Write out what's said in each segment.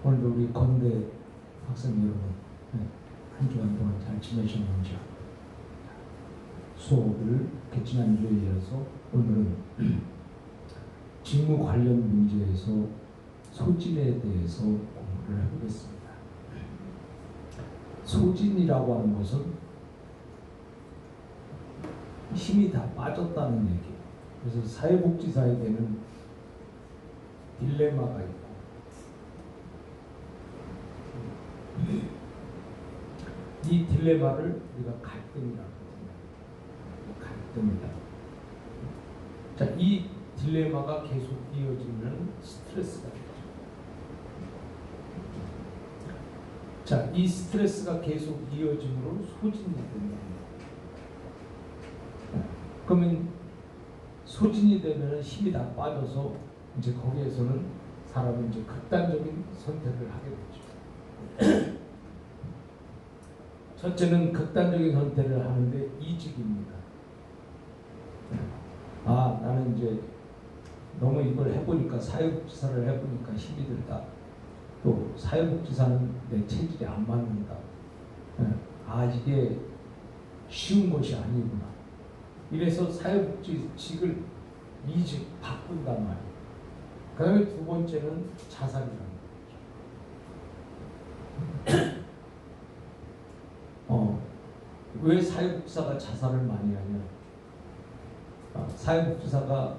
오늘도 우리 건대 학생 여러분, 한 주간 동안 잘 지내셨는지. 수업을 지난주에 이어서 오늘은 직무 관련 문제에서 소진에 대해서 공부를 해보겠습니다. 소진이라고 하는 것은 힘이 다 빠졌다는 얘기예요. 그래서 사회복지사에게는 딜레마가 있고, 이 딜레마를 우리가 갈등이라고 합니다. 갈등이다. 자, 이 딜레마가 계속 이어지면 스트레스가 되죠. 자, 이 스트레스가 계속 이어짐으로 소진이 된다. 그러면 소진이 되면 힘이 다 빠져서 이제 거기에서는 사람은 이제 극단적인 선택을 하게 되죠. 첫째는 극단적인 선택을 하는데 이직입니다. 아, 나는 이제 너무 이걸 해보니까, 사회복지사를 해보니까 힘이 들다. 또 사회복지사는 내 체질이 안 맞는다. 아, 이게 쉬운 것이 아니구나. 이래서 사회복지직을 바꾼단 말이에요. 그 다음에 두 번째는 자살이라는 거죠. 왜 사회복지사가 자살을 많이 하냐? 사회복지사가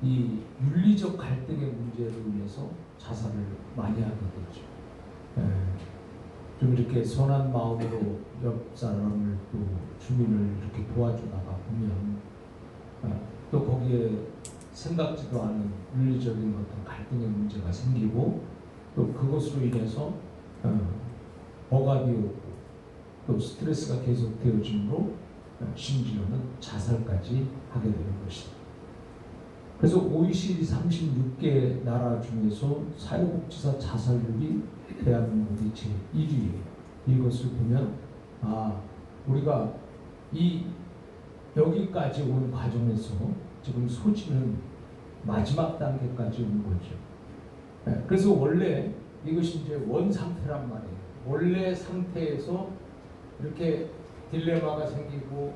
이 윤리적 갈등의 문제로 인해서 자살을 많이 하게 되죠. 좀 이렇게 선한 마음으로 옆 사람을 또 주민을 이렇게 도와주다가 보면 또 거기에 생각지도 않은 윤리적인 어떤 갈등의 문제가 생기고, 또 그것으로 인해서 억압이 오고 또 스트레스가 계속 되어지므로 심지어는 자살까지 하게 되는 것입니다. 그래서 OECD 36개 나라 중에서 사회복지사 자살률이 대한민국이 제1위예요. 이것을 보면 우리가 여기까지 온 과정에서 지금 소진은 마지막 단계까지 온 거죠. 그래서 원래 이것이 이제 원 상태란 말이에요. 원래 상태에서 이렇게 딜레마가 생기고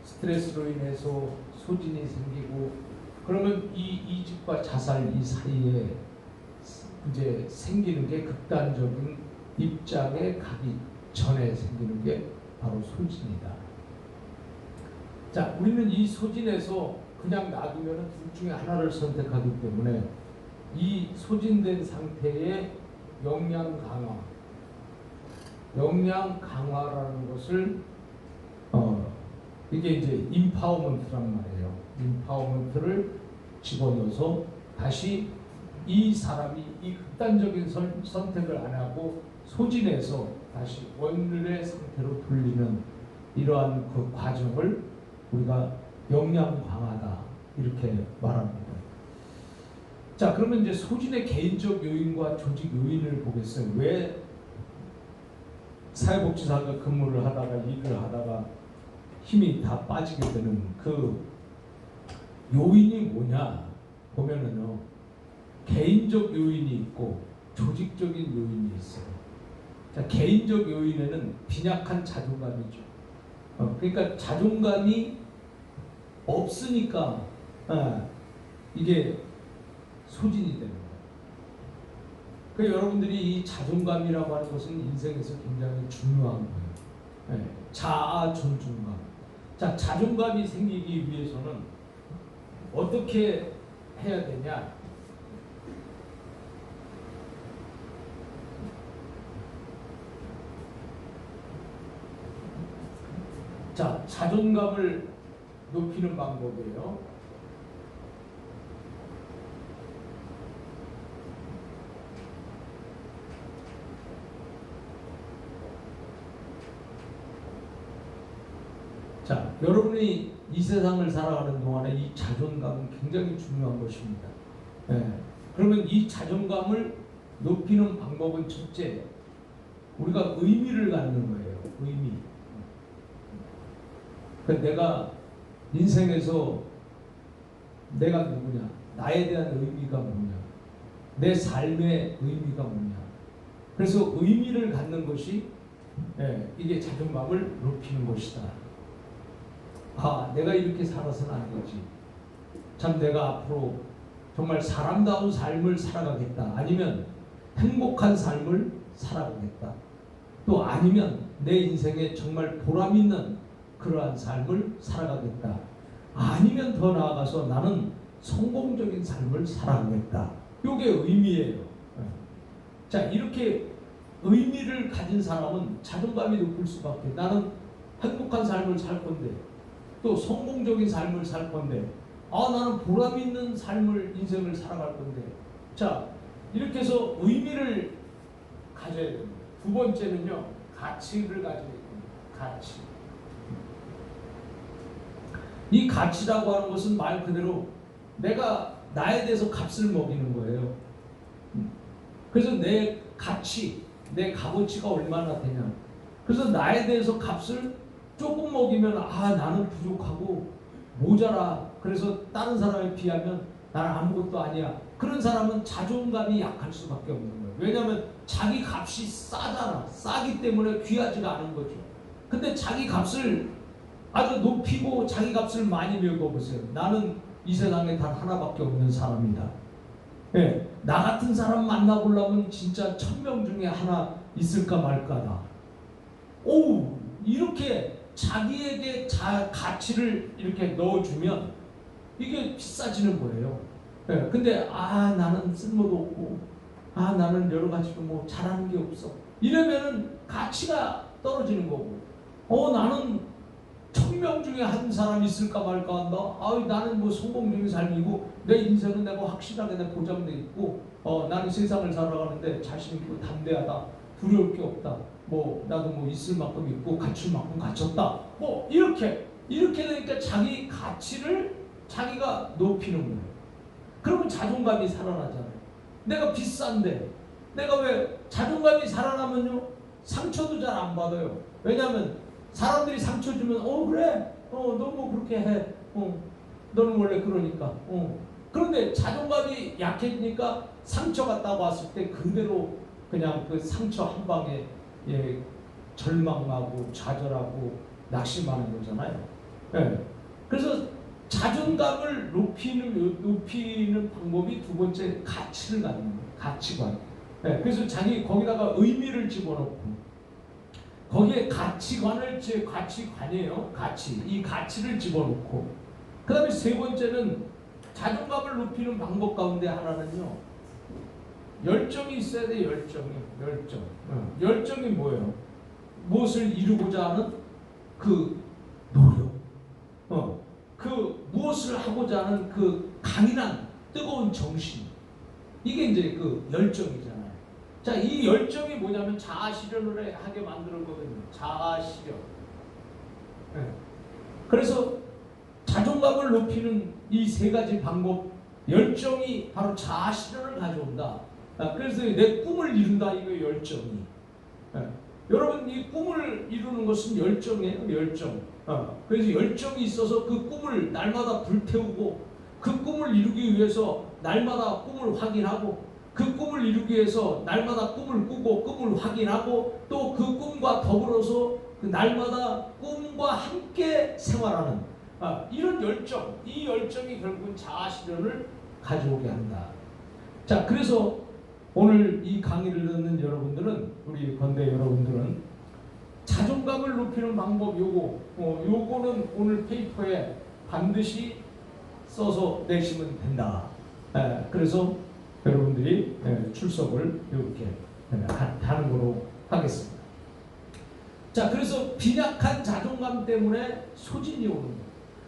스트레스로 인해서 소진이 생기고, 그러면 이 이직과 자살 이 사이에 이제 생기는 게 극단적인 입장에 가기 전에 생기는 게 바로 소진이다. 자, 우리는 이 소진에서 그냥 놔두면 둘 중에 하나를 선택하기 때문에 이 소진된 상태의 역량 강화라는 것을 이게 이제 임파워먼트란 말이에요. 임파워먼트를 집어넣어서 다시 이 사람이 이 극단적인 선택을 안 하고 소진해서 다시 원래 상태로 돌리는 이러한 그 과정을 우리가 역량 강화다 이렇게 말합니다. 자, 그러면 이제 소진의 개인적 요인과 조직 요인을 보겠어요. 왜 사회복지사가 근무를 하다가 일을 하다가 힘이 다 빠지게 되는 그 요인이 뭐냐 보면은요, 개인적 요인이 있고 조직적인 요인이 있어요. 자, 개인적 요인에는 빈약한 자존감이죠. 그러니까 자존감이 없으니까 이게 소진이 되는 거예요. 그러니까 여러분들이 이 자존감이라고 하는 것은 인생에서 굉장히 중요한 거예요. 자아 존중감. 자, 자존감이 생기기 위해서는 어떻게 해야 되냐? 자, 자존감을 높이는 방법이에요. 자, 여러분이 이 세상을 살아가는 동안에 이 자존감은 굉장히 중요한 것입니다. 그러면 이 자존감을 높이는 방법은 첫째, 우리가 의미를 갖는 거예요. 의미. 그러니까 내가 인생에서 내가 누구냐, 나에 대한 의미가 뭐냐. 내 삶의 의미가 뭐냐. 그래서 의미를 갖는 것이 이게 자존감을 높이는 것이다. 아, 내가 이렇게 살아서는 안 되지. 참 내가 앞으로 정말 사람다운 삶을 살아가겠다. 아니면 행복한 삶을 살아가겠다. 또 아니면 내 인생에 정말 보람 있는 그러한 삶을 살아가겠다. 아니면 더 나아가서 나는 성공적인 삶을 살아가겠다. 이게 의미예요. 자, 이렇게 의미를 가진 사람은 자존감이 높을 수밖에. 나는 행복한 삶을 살 건데, 또 성공적인 삶을 살 건데, 나는 보람 있는 삶을, 인생을 살아갈 건데. 자, 이렇게 해서 의미를 가져야 됩니다. 두 번째는요, 가치를 가져야 됩니다. 가치. 이 가치라고 하는 것은 말 그대로 내가 나에 대해서 값을 먹이는 거예요. 그래서 내 가치, 내 값어치가 얼마나 되냐. 그래서 나에 대해서 값을 조금 먹이면 나는 부족하고 모자라. 그래서 다른 사람에 비하면 나는 아무것도 아니야. 그런 사람은 자존감이 약할 수밖에 없는 거예요. 왜냐하면 자기 값이 싸잖아. 싸기 때문에 귀하지가 않은 거죠. 근데 자기 값을 아주 높이고 자기 값을 많이 먹어보세요. 나는 이 세상에 단 하나밖에 없는 사람이다. 나 같은 사람 만나보려면 진짜 1000명 중에 하나 있을까 말까다. 이렇게 자기에게 가치를 이렇게 넣어주면 이게 비싸지는 거예요. 근데 나는 쓸모도 없고 나는 여러 가지로 뭐 잘하는 게 없어. 이러면은 가치가 떨어지는 거고. 나는 1000명 중에 한 사람 있을까 말까 한다. 나는 뭐 성공적인 삶이고 내 인생은 내가 확실하게 내 보장돼 있고 나는 세상을 살아가는데 자신 있고 담대하다. 두려울 게 없다. 뭐 나도 뭐 있을 만큼 있고 갖출 만큼 갖췄다. 뭐 이렇게 되니까 자기 가치를 자기가 높이는 거예요. 그러면 자존감이 살아나잖아요. 내가 비싼데 내가 왜 자존감이 살아나면요 상처도 잘 안 받아요. 왜냐하면 사람들이 상처 주면 그래 너 뭐 그렇게 해 너는 원래 그러니까 그런데 자존감이 약해지니까 상처가 딱 왔을 때 그대로 그냥 그 상처 한 방에 절망하고 좌절하고 낙심하는 거잖아요. 그래서 자존감을 높이는 방법이 두 번째 가치를 갖는 거예요. 가치관. 그래서 거기다가 의미를 집어넣고 거기에 가치관이에요. 이 가치를 집어넣고 그 다음에 세 번째는 자존감을 높이는 방법 가운데 하나는요. 열정이 있어야 돼. 열정이 뭐예요? 무엇을 이루고자 하는 그 노력. 그 무엇을 하고자 하는 그 강인한 뜨거운 정신. 이게 이제 그 열정이잖아요. 자, 이 열정이 뭐냐면 자아실현을 하게 만들었거든요. 자아실현. 그래서 자존감을 높이는 이 세 가지 방법, 열정이 바로 자아실현을 가져온다. 그래서 내 꿈을 이룬다. 이거 열정이. 여러분 이 꿈을 이루는 것은 열정이에요. 열정. 그래서 열정이 있어서 그 꿈을 날마다 불태우고 그 꿈을 이루기 위해서 날마다 꿈을 확인하고 그 꿈을 이루기 위해서 날마다 꿈을 꾸고 꿈을 확인하고 또 그 꿈과 더불어서 그 날마다 꿈과 함께 생활하는 이런 열정, 이 열정이 결국은 자아실현을 가져오게 한다. 자, 그래서 오늘 이 강의를 듣는 여러분들은, 우리 건대 여러분들은 자존감을 높이는 방법 요거는 오늘 페이퍼에 반드시 써서 내시면 된다. 그래서 여러분들이 출석을 이렇게 하는 거로 하겠습니다. 자, 그래서 빈약한 자존감 때문에 소진이 오는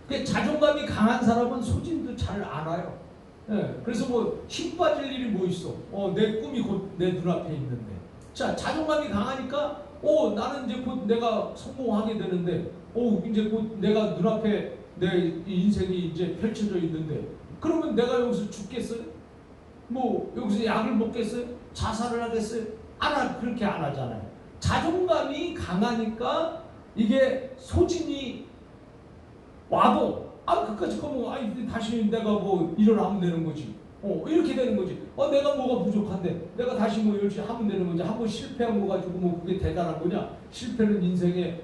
거예요. 자존감이 강한 사람은 소진도 잘 안 와요. 그래서 뭐 힘 빠질 일이 뭐 있어? 내 꿈이 곧 내 눈앞에 있는데. 자, 자존감이 강하니까 나는 이제 곧 내가 성공하게 되는데 이제 곧 내가 눈앞에 내 인생이 이제 펼쳐져 있는데 그러면 내가 여기서 죽겠어요? 뭐 여기서 약을 먹겠어요? 자살을 하겠어요? 그렇게 안 하잖아요. 자존감이 강하니까 이게 소진이 와도 끝까지 가면 다시 내가 뭐 일어나면 되는 거지. 이렇게 되는 거지. 내가 뭐가 부족한데 내가 다시 뭐 열심히 하면 되는 거지. 한번 실패한 거 가지고 뭐 그게 대단한 거냐? 실패는 인생의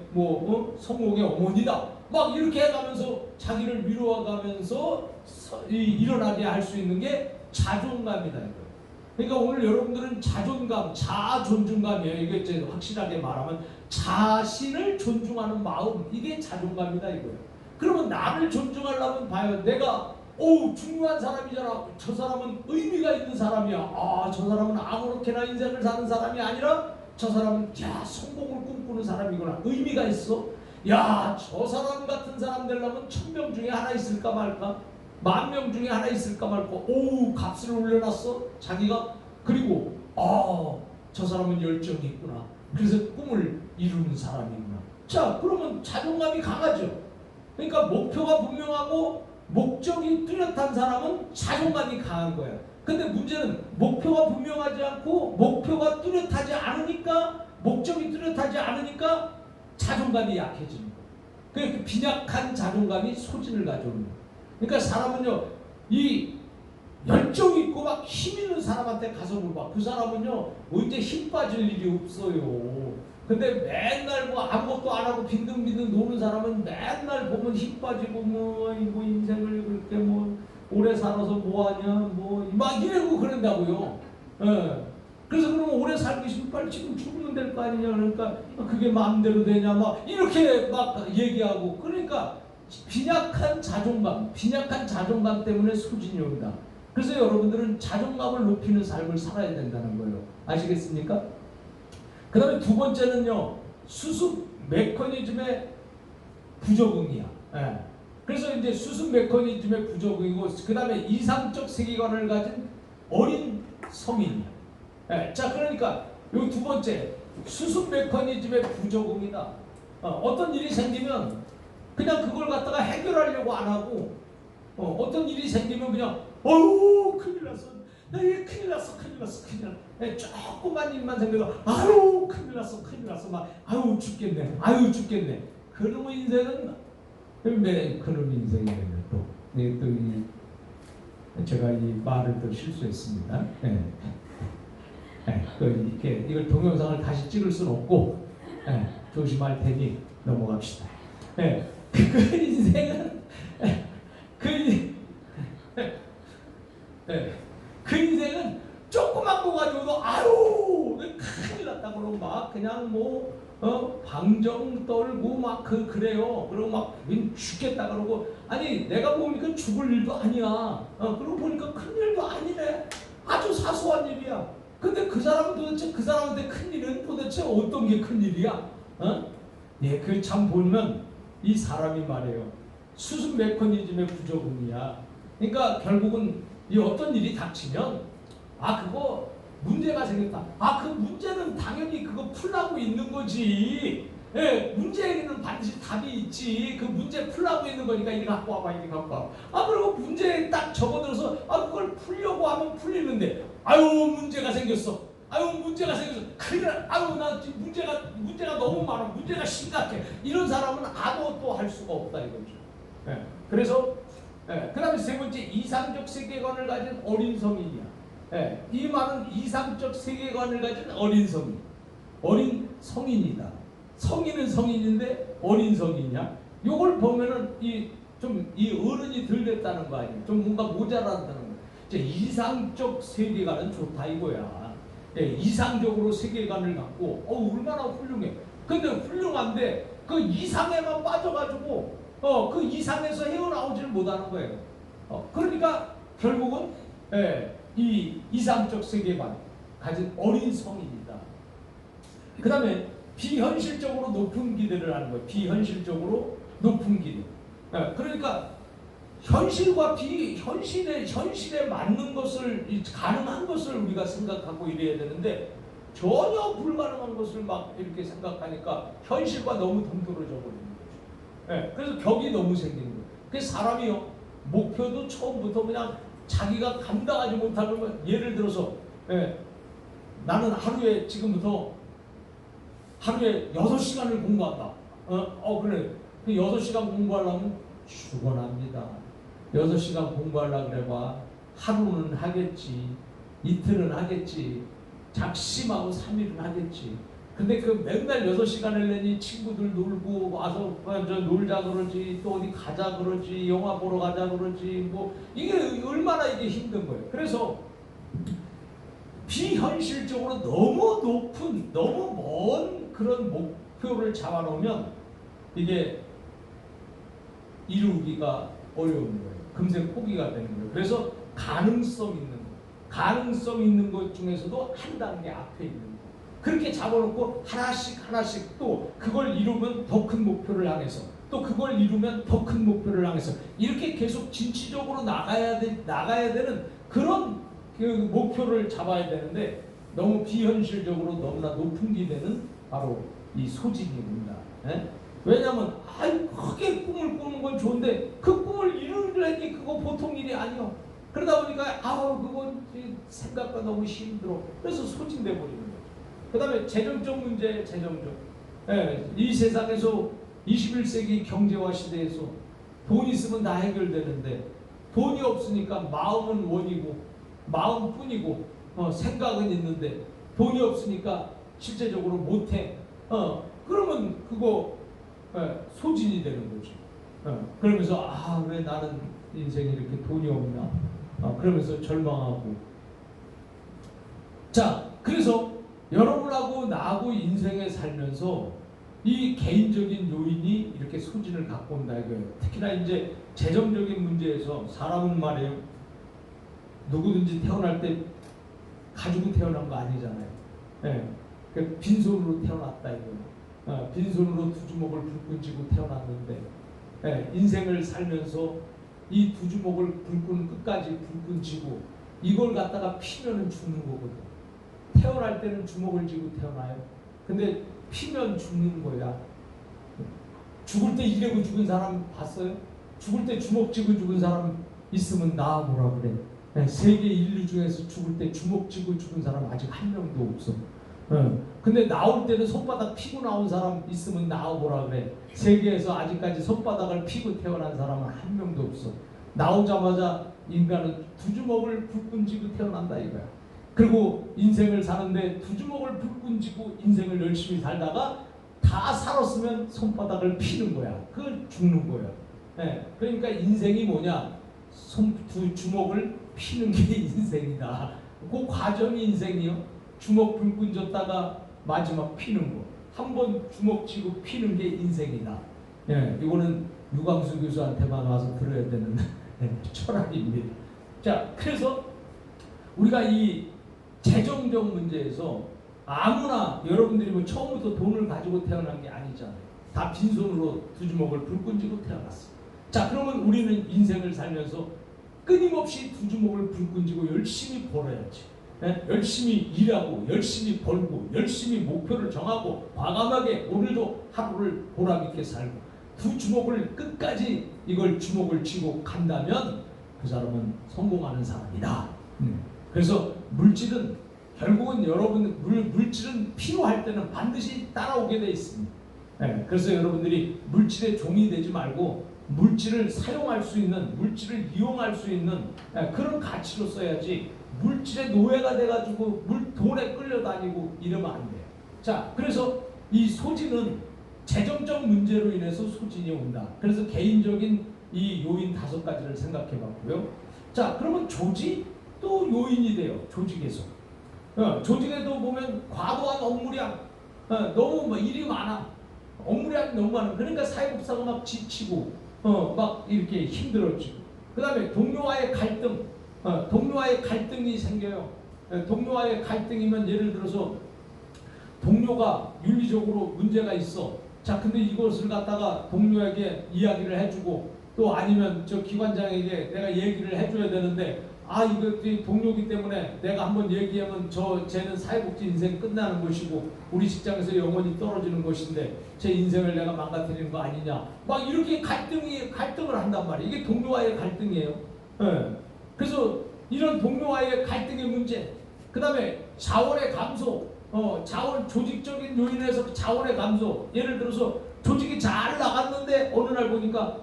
성공의 어머니다. 막 이렇게 해가면서 자기를 위로해가면서 일어나게 할 수 있는 게 자존감이다 이거. 그러니까 오늘 여러분들은 자존감, 자아 존중감이에요. 이게 이제 확실하게 말하면 자신을 존중하는 마음, 이게 자존감이다 이거예요. 그러면 나를 존중하려면 봐요. 내가 중요한 사람이잖아. 저 사람은 의미가 있는 사람이야. 저 사람은 아무렇게나 인생을 사는 사람이 아니라 저 사람은 성공을 꿈꾸는 사람이구나. 의미가 있어. 저 사람 같은 사람 되려면 1000명 중에 하나 있을까 말까? 10,000명 중에 하나 있을까 말까? 값을 올려놨어 자기가. 그리고 저 사람은 열정이 있구나. 그래서 꿈을 이루는 사람이구나. 자, 그러면 자존감이 강하죠. 그러니까 목표가 분명하고 목적이 뚜렷한 사람은 자존감이 강한 거야. 근데 문제는 목표가 분명하지 않고 목표가 뚜렷하지 않으니까, 목적이 뚜렷하지 않으니까 자존감이 약해지는 거야. 그 빈약한 자존감이 소진을 가져오는 거야. 그러니까 사람은요, 이 열정 있고 막 힘 있는 사람한테 가서 물어봐. 그 사람은요, 언제 힘 빠질 일이 없어요. 근데 맨날 뭐 아무것도 안 하고 빈둥빈둥 노는 사람은 맨날 보면 힘 빠지고 이거 인생을 그렇게 오래 살아서 뭐하냐 막 이러고 그런다고요. 그래서 그러면 오래 살고 싶으면 빨리 지금 죽으면 될 거 아니냐. 그러니까 그게 마음대로 되냐 막 이렇게 막 얘기하고. 그러니까 빈약한 자존감 때문에 소진이 온다. 그래서 여러분들은 자존감을 높이는 삶을 살아야 된다는 거예요. 아시겠습니까? 그 다음에 두 번째는요, 수습 메커니즘의 부적응이야. 그래서 이제 수습 메커니즘의 부적응이고, 그 다음에 이상적 세계관을 가진 어린 성인이야. 자, 그러니까 요 두 번째, 수습 메커니즘의 부적응이다. 어떤 일이 생기면 그냥 그걸 갖다가 해결하려고 안 하고, 어떤 일이 생기면 그냥 큰일 났어. 큰일 났어. 조그만 일만 생겨도 큰일 났어. 막 죽겠네. 그놈의 인생은 그놈의 인생이에요. 또 제가 이 말을 또 실수했습니다. 이걸 동영상을 다시 찍을 수는 없고 조심할 테니 넘어갑시다. 그 인생은 그 인생은 조그만 거 가지고도 큰일 났다 그러고 막 그냥 방정 떨고 막 그래요. 그리고 막 죽겠다 그러고, 아니 내가 보니까 죽을 일도 아니야. 그러고 보니까 큰 일도 아니네. 아주 사소한 일이야. 근데 그 사람은 도대체 그 사람한테 큰 일은 도대체 어떤 게 큰 일이야? 그 참 보면 이 사람이 말이에요. 수습 메커니즘의 부적응이야. 그러니까 결국은 이 어떤 일이 닥치면 그거 문제가 생겼다. 그 문제는 당연히 그거 풀라고 있는 거지. 문제에는 반드시 답이 있지. 그 문제 풀라고 있는 거니까 이리 갖고 와봐. 그리고 문제에 딱 접어들어서 그걸 풀려고 하면 풀리는데 문제가 생겼어. 큰일 나. 나 지금 문제가 너무 많아. 문제가 심각해. 이런 사람은 아무것도 할 수가 없다 이거죠. 그래서 그 다음에 세 번째, 이상적 세계관을 가진 어린 성인이야. 이 말은 이상적 세계관을 가진 어린 성인이다. 성인은 성인인데 어린 성인이야. 요걸 보면은 이 어른이 덜 됐다는 거 아니에요. 좀 뭔가 모자란다는 거야. 이상적 세계관은 좋다 이거야. 이상적으로 세계관을 갖고 얼마나 훌륭해. 근데 훌륭한데 그 이상에만 빠져가지고 그 이상에서 헤어나오지를 못하는 거예요. 그러니까 결국은 이 이상적 세계관 가진 어린 성인이다. 그 다음에 비현실적으로 높은 기대를 하는 거예요. 비현실적으로 높은 기대. 그러니까 현실과 현실에 맞는 것을, 가능한 것을 우리가 생각하고 이래야 되는데 전혀 불가능한 것을 막 이렇게 생각하니까 현실과 너무 동떨어져 버리는 거죠. 그래서 격이 너무 생기는 거예요. 그래서 사람이요, 목표도 처음부터 그냥 자기가 감당하지 못하는, 예를 들어서 나는 지금부터 하루에 6시간을 공부한다. 그래. 그 6시간 공부하려면 죽어납니다. 6시간 공부하려고 그래봐. 하루는 하겠지, 이틀은 하겠지, 작심하고 3일은 하겠지. 근데 그 맨날 6시간을 내니 친구들 놀고 와서 놀자 그러지, 또 어디 가자 그러지, 영화 보러 가자 그러지, 뭐 이게 얼마나 이게 힘든 거예요. 그래서 비현실적으로 너무 높은, 너무 먼 그런 목표를 잡아놓으면 이게 이루기가 어려운 거예요. 금세 포기가 되는 거예요. 그래서 가능성 있는 것 중에서도 한 단계 앞에 있는 거. 그렇게 잡아놓고 하나씩 또 그걸 이루면 더 큰 목표를 향해서, 또 그걸 이루면 더 큰 목표를 향해서 이렇게 계속 진취적으로 나가야 되는 그런 그 목표를 잡아야 되는데, 너무 비현실적으로 너무나 높은 기대는 바로 이 소진입니다. 왜냐하면 크게 꿈을 꾸는 건 좋은데 그 꿈을 이루려니 그거 보통 일이 아니요. 그러다 보니까 그건 생각과 너무 힘들어. 그래서 소진돼 버리는 거죠. 그 다음에 재정적 문제, 이 세상에서 21세기 경제화 시대에서 돈 있으면 다 해결되는데 돈이 없으니까 마음은 원이고 마음뿐이고 생각은 있는데 돈이 없으니까 실제적으로 못해. 그러면 그거 소진이 되는 거죠. 그러면서 왜 나는 인생에 이렇게 돈이 없나? 그러면서 절망하고. 자, 그래서 여러분하고 나하고 인생에 살면서 이 개인적인 요인이 이렇게 소진을 갖고 온다 이거예요. 특히나 이제 재정적인 문제에서 사람은 말이에요. 누구든지 태어날 때 가지고 태어난 거 아니잖아요. 빈손으로 태어났다 이거예요. 빈손으로 두 주먹을 불끈 쥐고 태어났는데 인생을 살면서 이 두 주먹을 불끈 끝까지 불끈 쥐고 이걸 갖다가 피면은 죽는 거거든. 태어날 때는 주먹을 쥐고 태어나요. 근데 피면 죽는 거야. 죽을 때 이래고 죽은 사람 봤어요? 죽을 때 주먹 쥐고 죽은 사람 있으면 나와보라 그래. 세계 인류 중에서 죽을 때 주먹 쥐고 죽은 사람 아직 한 명도 없어. 근데 나올 때는 손바닥 피고 나온 사람 있으면 나와보라 그래. 세계에서 아직까지 손바닥을 피고 태어난 사람은 한 명도 없어. 나오자마자 인간은 두 주먹을 불끈 쥐고 태어난다 이거야. 그리고 인생을 사는데 두 주먹을 불끈 쥐고 인생을 열심히 살다가 다 살았으면 손바닥을 피는 거야. 그걸 죽는 거야. 그러니까 인생이 뭐냐? 두 주먹을 피는 게 인생이다. 그 과정이 인생이요. 주먹 불끈 쥐었다가 마지막 피는 거. 한 번 주먹 쥐고 피는 게 인생이다. 이거는 유광수 교수한테만 와서 들어야 되는 철학입니다. 자, 그래서 우리가 이 재정적 문제에서 아무나 여러분들이 뭐 처음부터 돈을 가지고 태어난 게 아니잖아요. 다 빈손으로 두 주먹을 불끈 쥐고 태어났어요. 자, 그러면 우리는 인생을 살면서 끊임없이 두 주먹을 불끈 쥐고 열심히 벌어야지. 열심히 일하고 열심히 벌고 열심히 목표를 정하고 과감하게 오늘도 하루를 보람있게 살고 두 주먹을 끝까지 이걸 주먹을 쥐고 간다면 그 사람은 성공하는 사람이다. 그래서 물질은 결국은 여러분 물질은 필요할 때는 반드시 따라오게 돼 있습니다. 그래서 여러분들이 물질의 종이 되지 말고 물질을 사용할 수 있는, 물질을 이용할 수 있는 그런 가치로 써야지 물질의 노예가 돼가지고 돈에 끌려다니고 이러면 안 돼요. 자, 그래서 이 소진은 재정적 문제로 인해서 소진이 온다. 그래서 개인적인 이 요인 5가지를 생각해 봤고요. 자, 그러면 조직도 요인이 돼요. 조직에서. 조직에도 보면 과도한 업무량, 너무 일이 많아. 업무량이 너무 많아. 그러니까 사회복사가 막 지치고, 막 이렇게 힘들어지고. 그 다음에 동료와의 갈등, 동료와의 갈등이 생겨요. 동료와의 갈등이면 예를 들어서 동료가 윤리적으로 문제가 있어. 자, 근데 이것을 갖다가 동료에게 이야기를 해주고 또 아니면 저 기관장에게 내가 얘기를 해줘야 되는데 이거 동료기 때문에 내가 한번 얘기하면 쟤는 사회복지 인생 끝나는 것이고 우리 직장에서 영원히 떨어지는 것인데 제 인생을 내가 망가뜨리는 거 아니냐. 막 이렇게 갈등을 한단 말이에요. 이게 동료와의 갈등이에요. 그래서 이런 동료와의 갈등의 문제, 그 다음에 자원의 감소, 자원 조직적인 요인에서 자원의 감소. 예를 들어서 조직이 잘 나갔는데 어느 날 보니까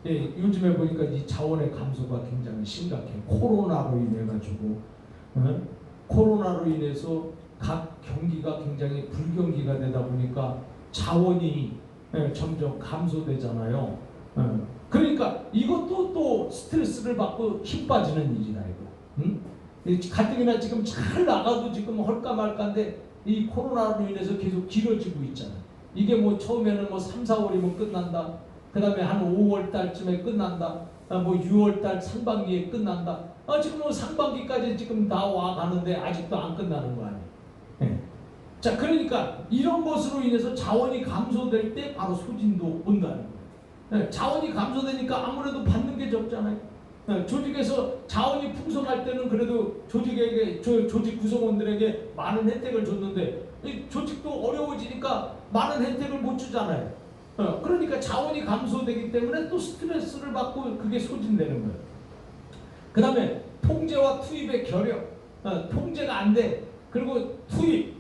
요즘에 보니까 이 자원의 감소가 굉장히 심각해. 코로나로 인해 가지고 코로나로 인해서 각 경기가 굉장히 불경기가 되다 보니까 자원이 점점 감소되잖아요. 그러니까 이것도 또 스트레스를 받고 힘 빠지는 일이다 이거. 가뜩이나 지금 잘 나가도 지금 헐까 말까인데 이 코로나로 인해서 계속 길어지고 있잖아. 이게 뭐 처음에는 뭐 3, 4월이면 끝난다. 그 다음에 한 5월 달쯤에 끝난다. 뭐 6월 달 상반기에 끝난다. 지금 뭐 상반기까지 지금 다 와 가는데 아직도 안 끝나는 거 아니에요. 네. 자, 그러니까 이런 것으로 인해서 자원이 감소될 때 바로 소진도 온다는 거예요. 네. 자원이 감소되니까 아무래도 받는 게 적잖아요. 네. 조직에서 자원이 풍성할 때는 그래도 조직에게 조직 구성원들에게 많은 혜택을 줬는데 이 조직도 어려워지니까 많은 혜택을 못 주잖아요. 그러니까 자원이 감소되기 때문에 또 스트레스를 받고 그게 소진되는 거예요. 그 다음에 통제와 투입의 결여. 통제가 안 돼. 그리고 투입.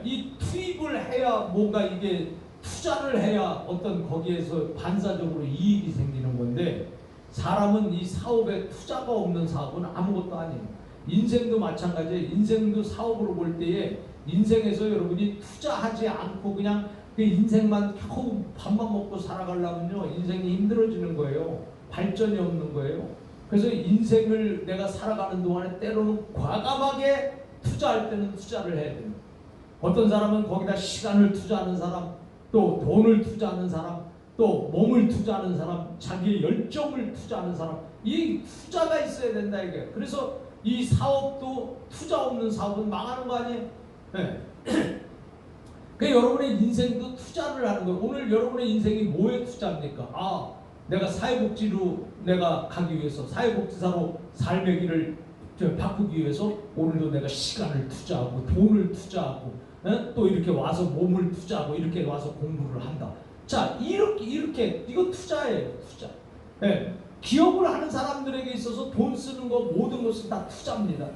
이 투입을 해야 뭔가 이게 투자를 해야 어떤 거기에서 반사적으로 이익이 생기는 건데 사람은 이 사업에 투자가 없는 사업은 아무것도 아니에요. 인생도 마찬가지예요. 인생도 사업으로 볼 때에 인생에서 여러분이 투자하지 않고 그냥 그 인생만 겨우 밥만 먹고 살아가려면요 인생이 힘들어지는 거예요. 발전이 없는 거예요. 그래서 인생을 내가 살아가는 동안에 때로는 과감하게 투자할 때는 투자를 해야 됩니다. 어떤 사람은 거기다 시간을 투자하는 사람, 또 돈을 투자하는 사람, 또 몸을 투자하는 사람, 자기의 열정을 투자하는 사람, 이 투자가 있어야 된다 이게. 그래서 이 사업도 투자 없는 사업은 망하는 거 아니에요? 네. 그러니까 여러분의 인생도 투자를 하는 거예요. 오늘 여러분의 인생이 뭐에 투자입니까? 내가 사회복지로 내가 가기 위해서 사회복지사로 삶의 길을 바꾸기 위해서 오늘도 내가 시간을 투자하고 돈을 투자하고 또 이렇게 와서 몸을 투자하고 이렇게 와서 공부를 한다. 자, 이렇게 이거 투자예요. 투자. 네. 기업을 하는 사람들에게 있어서 돈 쓰는 거 모든 것은 다 투자입니다.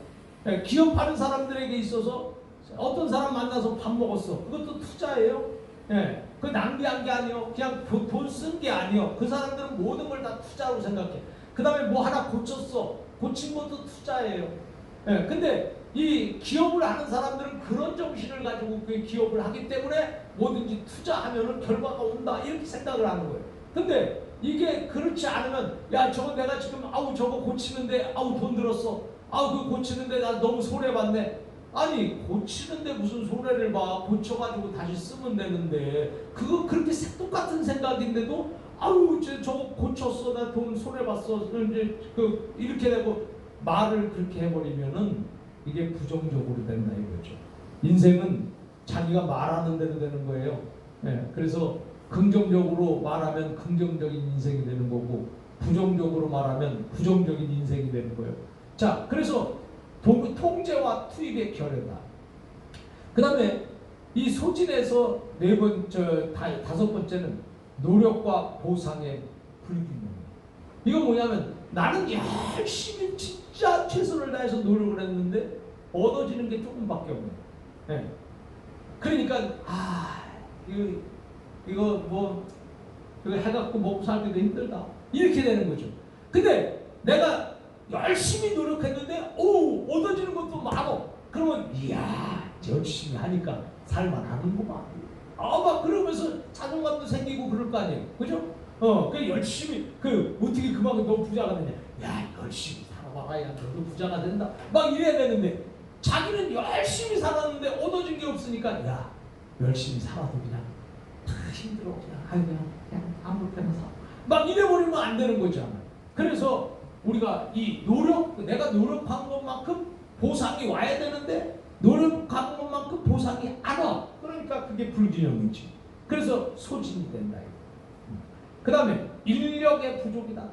네. 기업하는 사람들에게 있어서 어떤 사람 만나서 밥 먹었어. 그것도 투자예요. 예, 그 낭비한 게 아니요. 그냥 돈 쓴 게 아니요. 그 사람들은 모든 걸 다 투자로 생각해. 그 다음에 뭐 하나 고쳤어. 고친 것도 투자예요. 예, 근데 이 기업을 하는 사람들은 그런 정신을 가지고 그 기업을 하기 때문에 뭐든지 투자하면은 결과가 온다. 이렇게 생각을 하는 거예요. 근데 이게 그렇지 않으면 야, 저거 내가 지금 저거 고치는데 돈 들었어. 그거 고치는데 나 너무 손해봤네. 아니 고치는데 무슨 손해를 봐. 고쳐가지고 다시 쓰면 되는데 그거 그렇게 똑같은 생각인데도 저거 고쳤어. 나 돈 손해봤어. 이제 이렇게 되고 말을 그렇게 해버리면은 이게 부정적으로 된다 이거죠. 인생은 자기가 말하는 대로 되는 거예요. 네, 그래서 긍정적으로 말하면 긍정적인 인생이 되는 거고 부정적으로 말하면 부정적인 인생이 되는 거예요. 자, 그래서 통제와 투입의 결여다. 그 다음에 이 소진에서 다섯 번째는 노력과 보상의 불균형. 이건 뭐냐면 나는 열심히 진짜 최선을 다해서 노력을 했는데 얻어지는 게 조금밖에 없네. 네. 그러니까 이거 해갖고 먹고 살기도 힘들다. 이렇게 되는 거죠. 근데 내가 열심히 노력했는데 얻어지는 것도 많어. 그러면 이야 열심히 하니까 살만하는구만. 막 그러면서 자존감도 생기고 그럴 거 아니에요. 그죠? 그 열심히 어떻게 그만큼 너 부자가 되냐. 야 열심히 살아봐야 너도 부자가 된다. 막 이래야 되는데 자기는 열심히 살았는데 얻어진 게 없으니까 야 열심히 살아도 그냥 다 힘들어. 그냥 아무렇게나 살아. 막 이래버리면 안 되는 거잖아. 그래서 우리가 내가 노력한 것만큼 보상이 와야 되는데 노력한 것만큼 보상이 안 와. 그러니까 그게 불균형이지. 그래서 소진이 된다. 그 다음에 인력의 부족이다.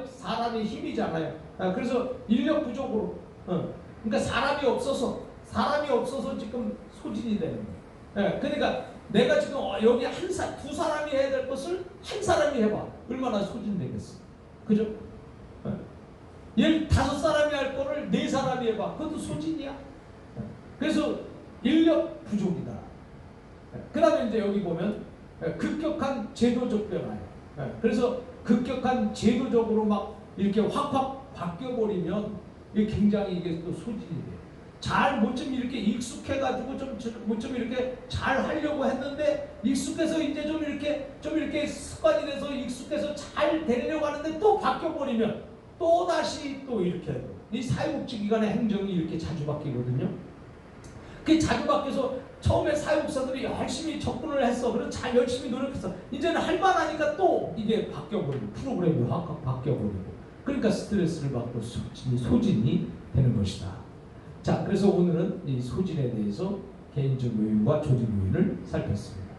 사람의 힘이잖아요. 그래서 인력 부족으로 그러니까 사람이 없어서 지금 소진이 되는 거예요. 그러니까 내가 지금 여기 두 사람이 해야 될 것을 한 사람이 해봐. 얼마나 소진되겠어. 그죠? 15사람이 할 거를 4사람이 해봐. 그것도 소진이야. 그래서 인력 부족이다. 그 다음에 이제 여기 보면 급격한 제도적 변화예요. 그래서 급격한 제도적으로 막 이렇게 확확 바뀌어버리면 이게 굉장히 이게 또 소진이 돼요. 잘 뭐좀 이렇게 익숙해가지고 뭐좀 이렇게 잘 하려고 했는데 익숙해서 이제 좀 이렇게 습관이 돼서 익숙해서 잘 되려고 하는데 또 바뀌어버리면 또 다시 또 이렇게 해요. 이 사회복지기관의 행정이 이렇게 자주 바뀌거든요. 그 자주 바뀌어서 처음에 사회복사들이 열심히 접근을 했어. 그래서 잘 열심히 노력했어. 이제는 할만하니까 또 이게 바뀌어버리고 프로그램이 확 바뀌어버리고 그러니까 스트레스를 받고 소진이 되는 것이다. 자, 그래서 오늘은 이 소진에 대해서 개인적 요인과 조직 요인을 살폈습니다.